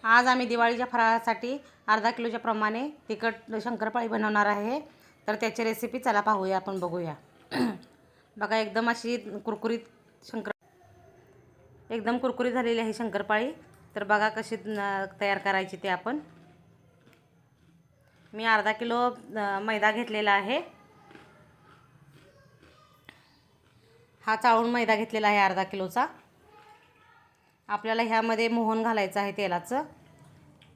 आज आम्ही दिवाळीच्या फराळासाठी अर्धा किलोच्या प्रमाणे तिखट शंकरपाळी बनवणार आहे। तर त्याची रेसिपी चला पाहूया, आपण बघूया। बघा, एकदम अशी कुरकुरीत एकदम कुरकुरीत झालेली आहे शंकरपाळी। तर बघा कशी तयार करायची ते आपण। मी अर्धा किलो मैदा घेतलेला आहे। हा चाळून मैदा घेतलेला आहे अर्धा किलोचा। आपल्याला ह्यामध्ये मोहन घालायचं आहे तेलाचं।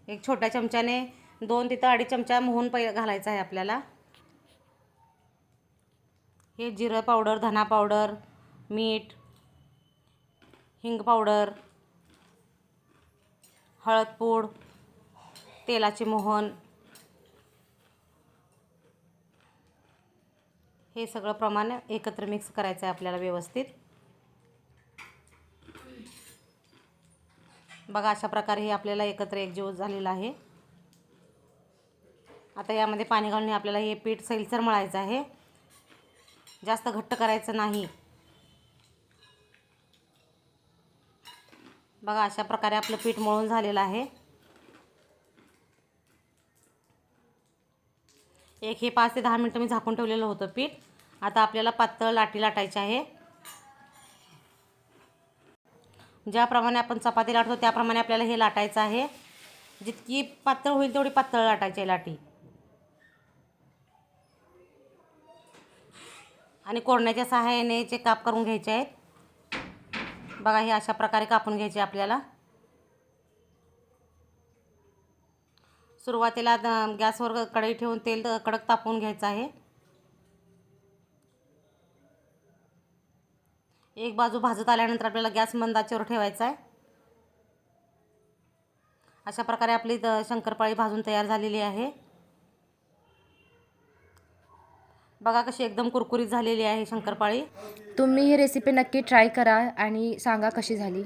एक छोट्या चमच्याने 2 ते 2.5 चमचा मोहन घालायचा आहे आपल्याला। हे जिरं पावडर, धना पावडर, मीठ, हिंग पावडर, हळद पूड, तेलाचे मोहन, हे सगळं प्रमाण एकत्र मिक्स करायचं आहे आपल्याला व्यवस्थित। बघा, अशा प्रकारे हे आपल्याला एकत्र एकजीव झालेला आहे। आता यामध्ये पाणी घालून आपल्याला हे पीठ सैलसर मळायचं आहे, जास्त घट्ट करायचं नाही। बघा, अशा प्रकारे आपलं पीठ मळून झालेलं आहे। हे 5 ते 10 मिनिटं मी झाकून ठेवलेलं होतं पीठ। आता आपल्याला पातळ लाटी लाटायची आहे। ज्याप्रमाणे आपण चपाती लाटतो त्याप्रमाणे आपल्याला हे लाटायचं आहे। जितकी पातळ होईल तेवढी पातळ लाटायची लाटी। आणि कोरण्याच्या सहाय्याने याचे काप करून घ्यायचे आहेत। बघा, हे अशा प्रकारे कापून घ्यायचे आपल्याला। सुरुवातीला गॅसवर कढई ठेवून तेल कडक तापवून घ्यायचं आहे। एक बाजू भाजत आल्यानंतर आपल्याला गॅस मंद आचेवर ठेवायचा आहे। अशा प्रकारे आपली शंकरपाळी भाजून तयार झालेली आहे। बघा, कशी एकदम कुरकुरीत झालेली आहे शंकरपाळी। तुम्ही ही रेसिपी नक्की ट्राय करा आणि सांगा कशी झाली।